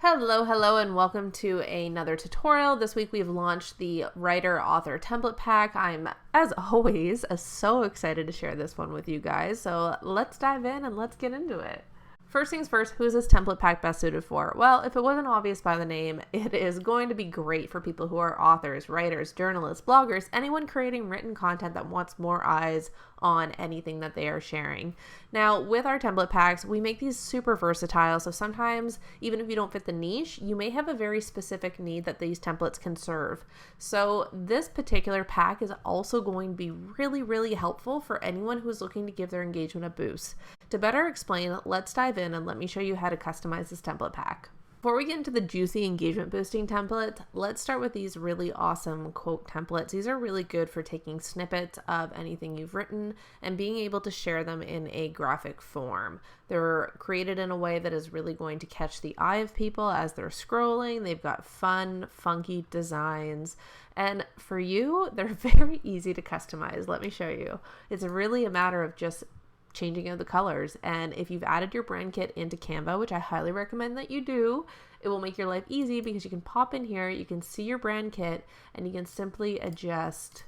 Hello, and welcome to another tutorial. This week we've launched the Writer Author Template Pack. I'm, as always, so excited to share this one with you guys. So let's dive in and let's get into it. First things first, who is this template pack best suited for? Well, if it wasn't obvious by the name, it is going to be great for people who are authors, writers, journalists, bloggers, anyone creating written content that wants more eyes on anything that they are sharing. Now, with our template packs, we make these super versatile, so sometimes, even if you don't fit the niche, you may have a very specific need that these templates can serve. So this particular pack is also going to be really helpful for anyone who is looking to give their engagement a boost. To better explain, let's dive in and let me show you how to customize this template pack. Before we get into the juicy engagement boosting template, let's start with these really awesome quote templates. These are really good for taking snippets of anything you've written and being able to share them in a graphic form. They're created in a way that is really going to catch the eye of people as they're scrolling. They've got fun, funky designs. And for you, they're very easy to customize. Let me show you. It's really a matter of just changing out the colors, and if you've added your brand kit into Canva, which I highly recommend that you do, it will make your life easy because you can pop in here, you can see your brand kit, and you can simply adjust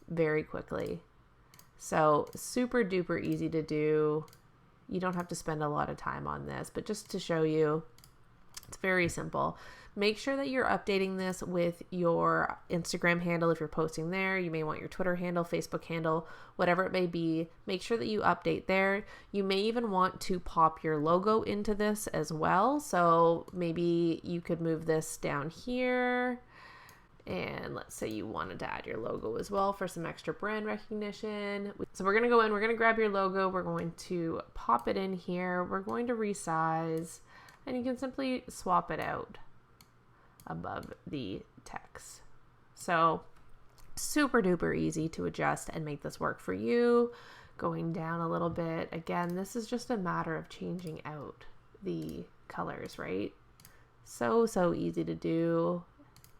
very quickly. So super duper easy to do. You don't have to spend a lot of time on this, but just to show you, it's very simple. Make sure that you're updating this with your Instagram handle if you're posting there. You may want your Twitter handle, Facebook handle, whatever it may be. Make sure that you update there. You may even want to pop your logo into this as well. So maybe you could move this down here. And let's say you wanted to add your logo as well for some extra brand recognition. So we're going to go in, we're going to grab your logo. We're going to pop it in here. We're going to resize, and you can simply swap it out above the text. So super duper easy to adjust and make this work for you. Going down a little bit, again, this is just a matter of changing out the colors, right? So easy to do.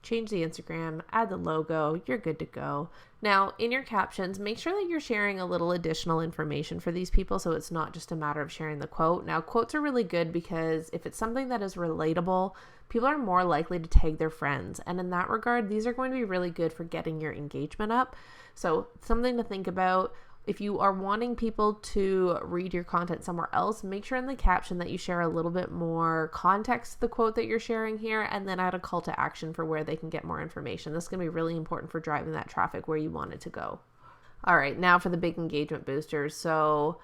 Change the Instagram, add the logo, you're good to go. Now, in your captions, make sure that you're sharing a little additional information for these people, so it's not just a matter of sharing the quote. Now, quotes are really good because if it's something that is relatable, people are more likely to tag their friends. And in that regard, these are going to be really good for getting your engagement up. So something to think about. If you are wanting people to read your content somewhere else, make sure in the caption that you share a little bit more context to the quote that you're sharing here, and then add a call to action for where they can get more information. This is going to be really important for driving that traffic where you want it to go. All right, now for the big engagement boosters. So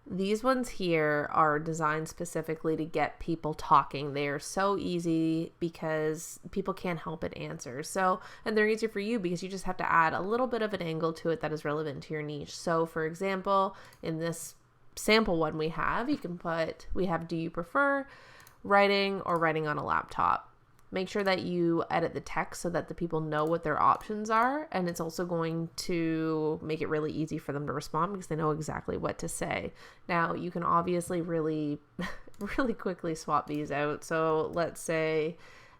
these ones here are designed specifically to get people talking. They are so easy because people can't help but answer. So, and they're easier for you because you just have to add a little bit of an angle to it that is relevant to your niche. So for example, in this sample one we have, do you prefer writing or writing on a laptop? Make sure that you edit the text so that the people know what their options are, and it's also going to make it really easy for them to respond because they know exactly what to say. Now, you can obviously really quickly swap these out. So let's say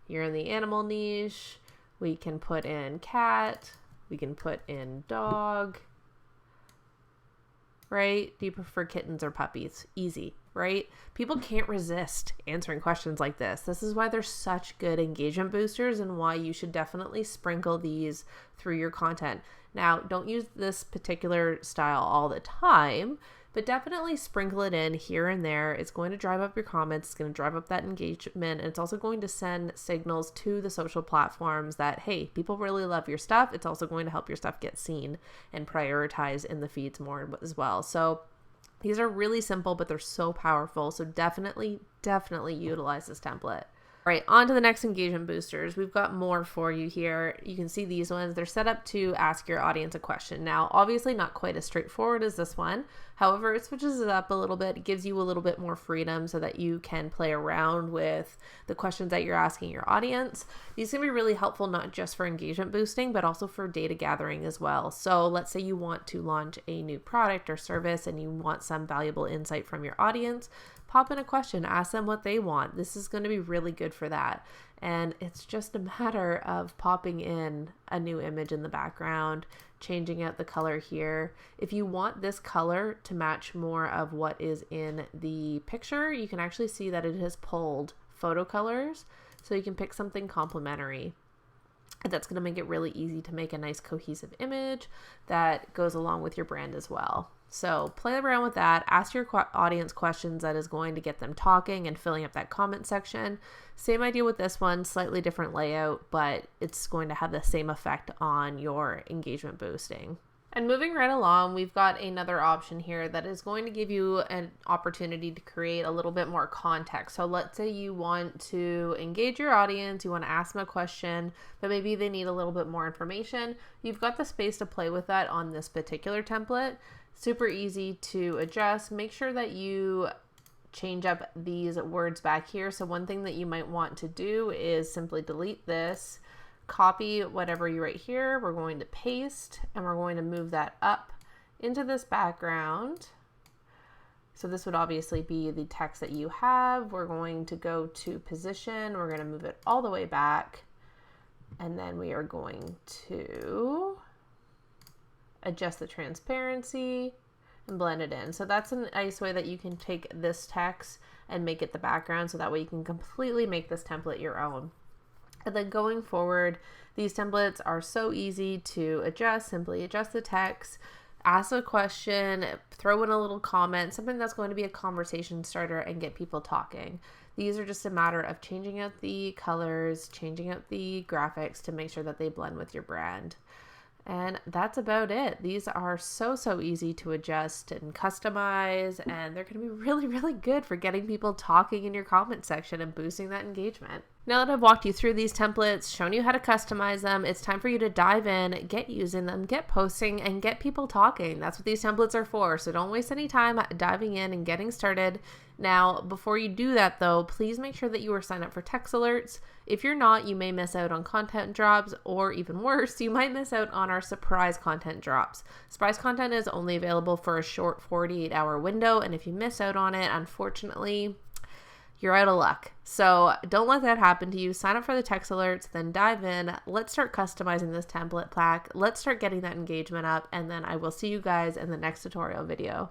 you're in the animal niche. We can put in cat. We can put in dog. Right? Do you prefer kittens or puppies? Easy, right? People can't resist answering questions like this. This is why they're such good engagement boosters and why you should definitely sprinkle these through your content. Now, don't use this particular style all the time, but definitely sprinkle it in here and there. It's going to drive up your comments. It's going to drive up that engagement. And it's also going to send signals to the social platforms that, hey, people really love your stuff. It's also going to help your stuff get seen and prioritized in the feeds more as well. So these are really simple, but they're so powerful. So definitely utilize this template. All right, on to the next engagement boosters. We've got more for you here. You can see these ones. They're set up to ask your audience a question. Now, obviously not quite as straightforward as this one. However, it switches it up a little bit. It gives you a little bit more freedom so that you can play around with the questions that you're asking your audience. These can be really helpful, not just for engagement boosting, but also for data gathering as well. So let's say you want to launch a new product or service and you want some valuable insight from your audience. Pop in a question, ask them what they want. This is going to be really good for that. And it's just a matter of popping in a new image in the background, changing out the color here. If you want this color to match more of what is in the picture, you can actually see that it has pulled photo colors, so you can pick something complementary. That's going to make it really easy to make a nice cohesive image that goes along with your brand as well. So play around with that. Ask your audience questions that is going to get them talking and filling up that comment section. Same idea with this one, slightly different layout, but it's going to have the same effect on your engagement boosting. And moving right along, we've got another option here that is going to give you an opportunity to create a little bit more context. So let's say you want to engage your audience, you want to ask them a question, but maybe they need a little bit more information. You've got the space to play with that on this particular template. Super easy to adjust. Make sure that you change up these words back here. So one thing that you might want to do is simply delete this, copy whatever you write here, we're going to paste, and we're going to move that up into this background. So this would obviously be the text that you have. We're going to go to position, we're going to move it all the way back, and then we are going to adjust the transparency and blend it in. So that's a nice way that you can take this text and make it the background, so that way you can completely make this template your own. And then going forward, these templates are so easy to adjust. Simply adjust the text, ask a question, throw in a little comment, something that's going to be a conversation starter and get people talking. These are just a matter of changing out the colors, changing out the graphics to make sure that they blend with your brand. And that's about it. These are so easy to adjust and customize, and they're going to be really, really good for getting people talking in your comment section and boosting that engagement. Now that I've walked you through these templates, shown you how to customize them, it's time for you to dive in, get using them, get posting, and get people talking. That's what these templates are for. So don't waste any time diving in and getting started. Now, before you do that though, please make sure that you are signed up for text alerts. If you're not, you may miss out on content drops, or even worse, you might miss out on our surprise content drops. Surprise content is only available for a short 48-hour window, and if you miss out on it, unfortunately, you're out of luck. So don't let that happen to you. Sign up for the text alerts, then dive in. Let's start customizing this template pack. Let's start getting that engagement up, and then I will see you guys in the next tutorial video.